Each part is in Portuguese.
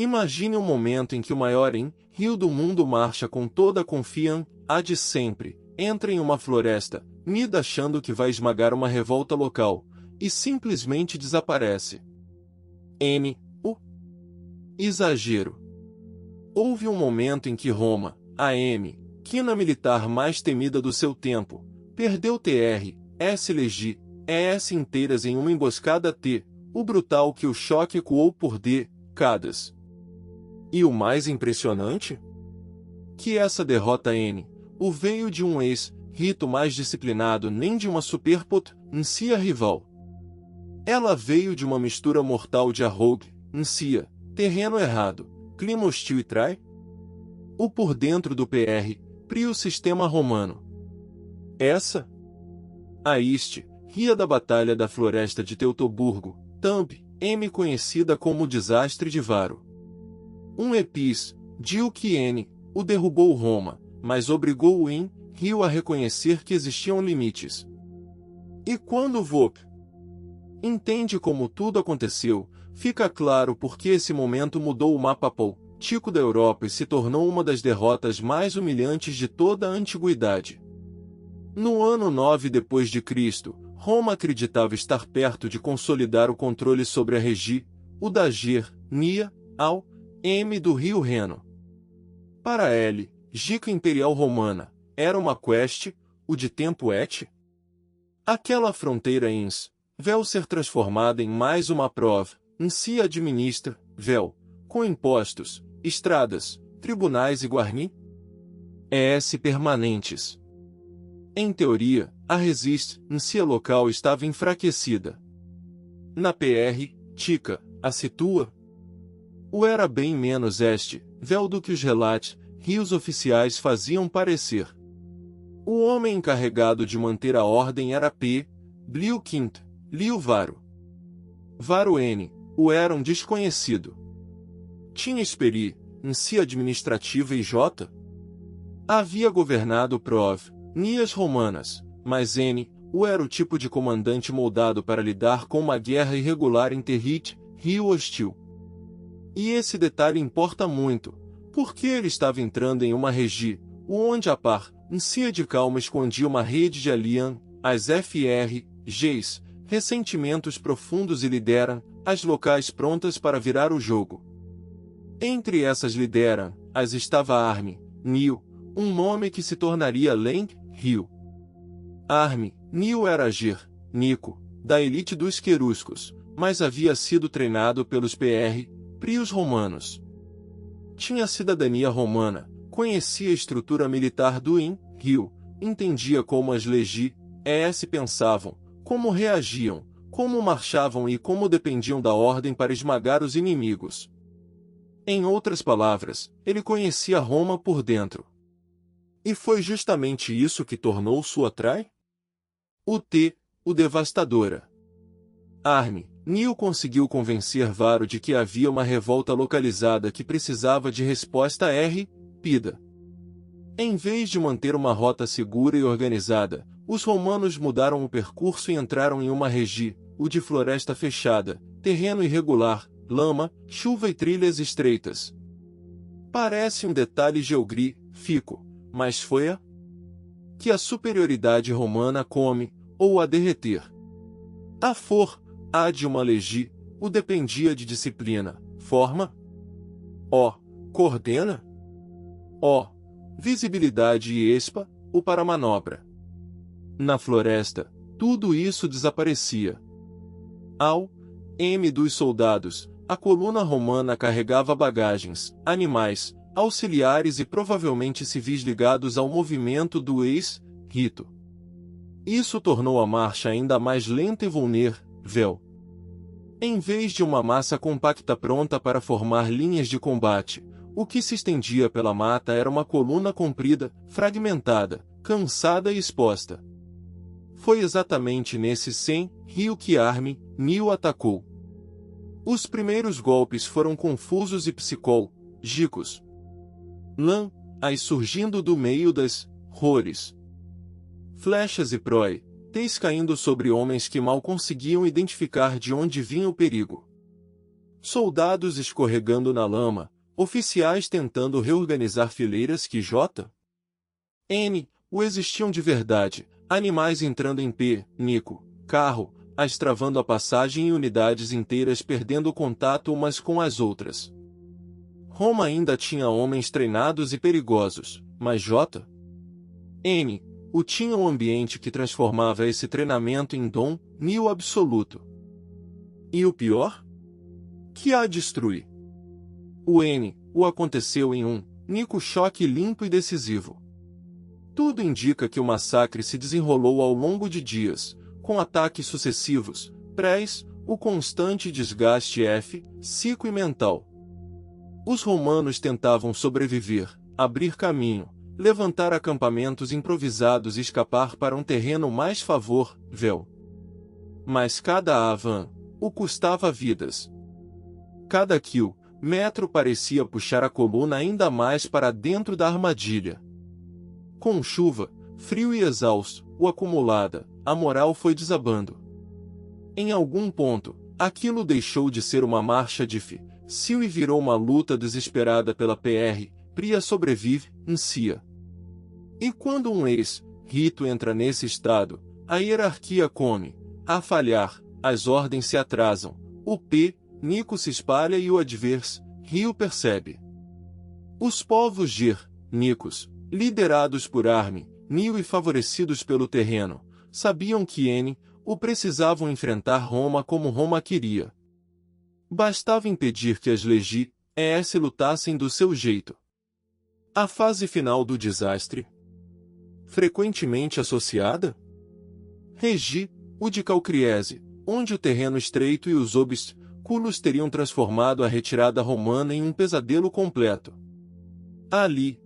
Imagine um momento em que o maior rio do mundo marcha com toda a confiança de sempre, entra em uma floresta, nida achando que vai esmagar uma revolta local, e simplesmente desaparece. O exagero. Houve um momento em que Roma, a quina militar mais temida do seu tempo, perdeu S legi, ES inteiras em uma emboscada o brutal que o choque ecoou por décadas. E o mais impressionante? Que essa derrota o veio de um rito mais disciplinado nem de uma superpotência rival. Ela veio de uma mistura mortal de arrogância, terreno errado, clima hostil e o por dentro do prio sistema romano. Essa? Ria da Batalha da Floresta de Teutoburgo, conhecida como o Desastre de Varo. Um diu que o derrubou Roma, mas obrigou o rio a reconhecer que existiam limites. E quando entende como tudo aconteceu, fica claro porque esse momento mudou o mapa político da Europa e se tornou uma das derrotas mais humilhantes de toda a antiguidade. No ano 9 d.C., Roma acreditava estar perto de consolidar o controle sobre a região da Germânia, ao do rio Reno. Para ele, Gica Imperial Romana, era uma quest, o de tempo aquela fronteira véu ser transformada em mais uma prova, se administra, com impostos, estradas, tribunais e permanentes. Em teoria, a resistência local estava enfraquecida. Na Tica, a situa o era bem menos véu do que os rios oficiais faziam parecer. O homem encarregado de manter a ordem era Blio V, Lio Varo. Varo o era um desconhecido. Tinha experiência administrativa e havia governado Nias romanas, mas o era o tipo de comandante moldado para lidar com uma guerra irregular em rio hostil. E esse detalhe importa muito, porque ele estava entrando em uma região onde a de calma escondia uma rede de as FRGs, ressentimentos profundos e as locais prontas para virar o jogo. Entre essas as estava Nil, um nome que se tornaria Rio. Nil era Nico, da elite dos queruscos, mas havia sido treinado pelos prios romanos. Tinha cidadania romana, conhecia a estrutura militar do rio, entendia como as legiões pensavam, como reagiam, como marchavam e como dependiam da ordem para esmagar os inimigos. Em outras palavras, ele conhecia Roma por dentro. E foi justamente isso que tornou sua o devastadora. Nil conseguiu convencer Varo de que havia uma revolta localizada que precisava de resposta rápida. Em vez de manter uma rota segura e organizada, os romanos mudaram o percurso e entraram em uma região, o de floresta fechada, terreno irregular, lama, chuva e trilhas estreitas. Parece um detalhe geográfico, mas foi que a superioridade romana come, ou a derreter. A de uma legião, o dependia de disciplina, forma, coordena, visibilidade e o para manobra. Na floresta, tudo isso desaparecia. Ao dos soldados, a coluna romana carregava bagagens, animais, auxiliares e provavelmente civis ligados ao movimento do rito. Isso tornou a marcha ainda mais lenta e vulnerável. Em vez de uma massa compacta pronta para formar linhas de combate, o que se estendia pela mata era uma coluna comprida, fragmentada, cansada e exposta. Foi exatamente nesse rio que Nil atacou. Os primeiros golpes foram confusos e psicológicos. Surgindo do meio das rores. Flechas e caindo sobre homens que mal conseguiam identificar de onde vinha o perigo. Soldados escorregando na lama, oficiais tentando reorganizar fileiras que N. O existiam de verdade, animais entrando em Nico, carro, as travando a passagem e unidades inteiras perdendo o contato umas com as outras. Roma ainda tinha homens treinados e perigosos, mas N. O tinha um ambiente que transformava esse treinamento em domínio absoluto. E o pior? Que a destrui. O aconteceu em um único choque limpo e decisivo. Tudo indica que o massacre se desenrolou ao longo de dias, com ataques sucessivos, o constante desgaste físico e mental. Os romanos tentavam sobreviver, abrir caminho, levantar acampamentos improvisados e escapar para um terreno mais favorável. Mas cada o custava vidas. Cada metro parecia puxar a coluna ainda mais para dentro da armadilha. Com chuva, frio e exausto, acumulada, a moral foi desabando. Em algum ponto, aquilo deixou de ser uma marcha difícil e virou uma luta desesperada pela pria sobrevivência. E quando um ex-rito entra nesse estado, a hierarquia come a falhar, as ordens se atrasam, Nico se espalha e o adversário percebe. Os povos Nicos, liderados por Nio e favorecidos pelo terreno, sabiam que o precisavam enfrentar Roma como Roma queria. Bastava impedir que as legiões lutassem do seu jeito. A fase final do desastre, frequentemente associada? O de Calcriese, onde o terreno estreito e os obstáculos teriam transformado a retirada romana em um pesadelo completo. Ali,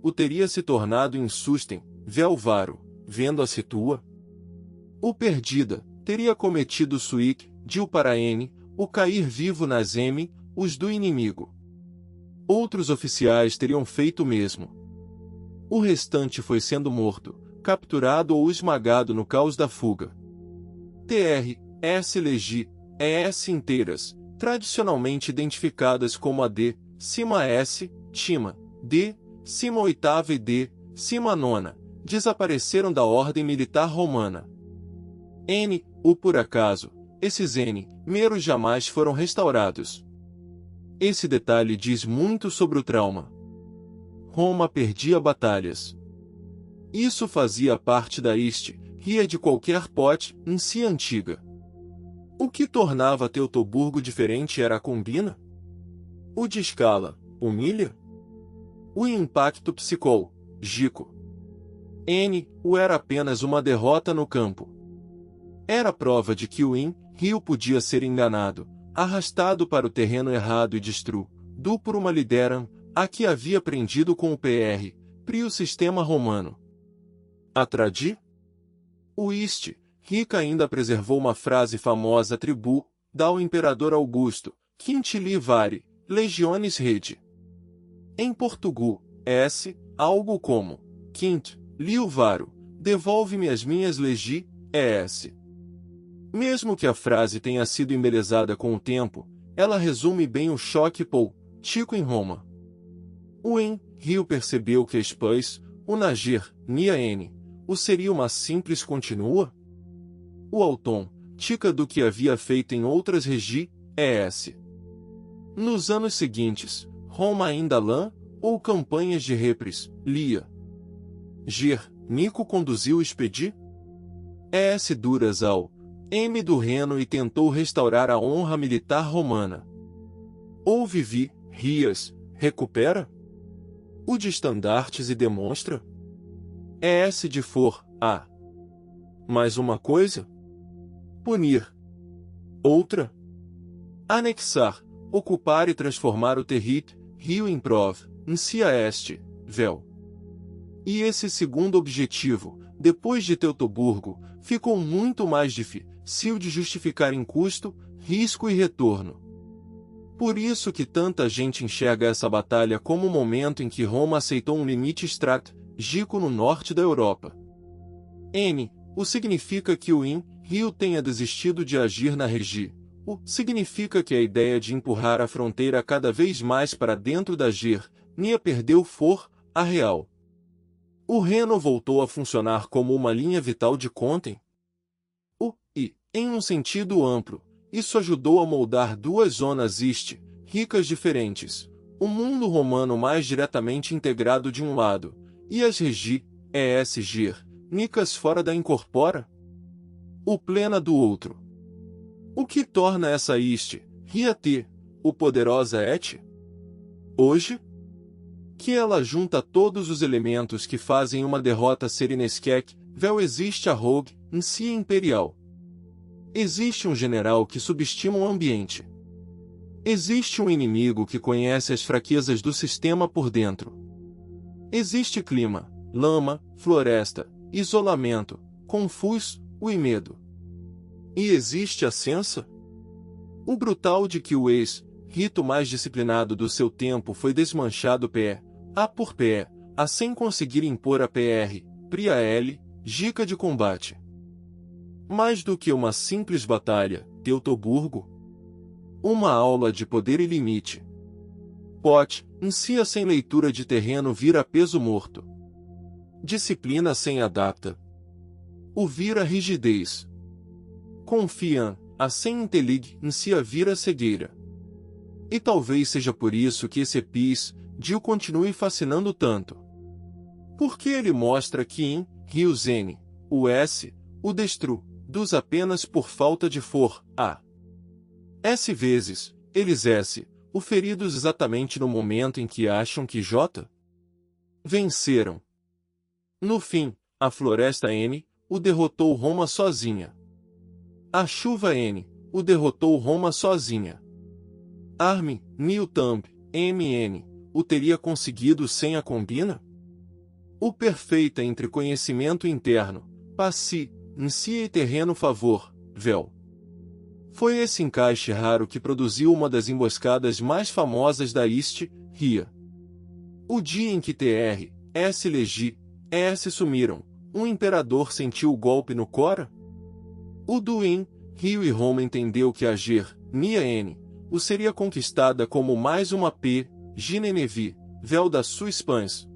o teria se tornado insustentável, vendo a o perdida, teria cometido suicídio para o cair vivo nas os do inimigo. Outros oficiais teriam feito o mesmo. O restante foi sendo morto, capturado ou esmagado no caos da fuga. legiões inteiras, tradicionalmente identificadas como a Tima, oitava e nona, desapareceram da ordem militar romana. Por acaso, esses meros jamais foram restaurados. Esse detalhe diz muito sobre o trauma. Roma perdia batalhas. Isso fazia parte da ria de qualquer si antiga. O que tornava Teutoburgo diferente era a combina? O de escala, humilha? O impacto psicológico? Era apenas uma derrota no campo. Era prova de que o rio podia ser enganado, arrastado para o terreno errado e destruído por uma liderança que havia aprendido com o sistema romano. O Rica ainda preservou uma frase famosa ao imperador Augusto, Quintili Vari, Legiones Rede. Em português, algo como, Liu Varo, devolve-me as minhas legiões. Mesmo que a frase tenha sido embelezada com o tempo, ela resume bem o choque político em Roma. O Rio percebeu que a o Nager, o seria uma simples continua? O autêntica do que havia feito em outras regiões. Nos anos seguintes, Roma ainda ou campanhas de Nico conduziu o duras ao do Reno e tentou restaurar a honra militar romana. Ou Rias, recupera? O de estandartes e demonstra? de for, mais uma coisa? Punir. Outra? Anexar, ocupar e transformar o rio em vel. E esse segundo objetivo, depois de Teutoburgo, ficou muito mais difícil de justificar em custo, risco e retorno. Por isso que tanta gente enxerga essa batalha como o momento em que Roma aceitou um limite estratégico no norte da Europa. O significa que o rio tenha desistido de agir na região O significa que a ideia de empurrar a fronteira cada vez mais para dentro da Nia perdeu a real. O Reno voltou a funcionar como uma linha vital de Conten. Em um sentido amplo, isso ajudou a moldar duas zonas ricas diferentes, o mundo romano mais diretamente integrado de um lado, e as nicas fora da incorpora, o plena do outro. O que torna essa o poderosa hoje? Que ela junta todos os elementos que fazem uma derrota ser inesquec, existe a rogue, em si imperial. Existe um general que subestima o ambiente. Existe um inimigo que conhece as fraquezas do sistema por dentro. Existe clima, lama, floresta, isolamento, confuso, e medo. E existe a sensa? O brutal de que o rito mais disciplinado do seu tempo foi desmanchado por pé, sem conseguir impor a giga de combate. Mais do que uma simples batalha, Teutoburgo. Uma aula de poder e limite. Sem leitura de terreno vira peso morto. Disciplina sem adapta. O vira rigidez. Confiam, sem inteligência vira cegueira. E talvez seja por isso que esse Dio continue fascinando tanto. Porque ele mostra que em Rios N, o destru, dos apenas por falta de vezes, eles o feridos exatamente no momento em que acham que venceram. No fim, a floresta N, o derrotou Roma sozinha. A chuva N, o derrotou Roma sozinha. Armin, Newthumb, MN, o teria conseguido sem a combina? O perfeita entre conhecimento interno, e terreno vel. Foi esse encaixe raro que produziu uma das emboscadas mais famosas da Ria. O dia em que sumiram, um imperador sentiu o golpe no cora? O Duin, Rio e Roma entendeu que a Nia N, o seria conquistada como mais uma Ginenevi, vel da sua expans.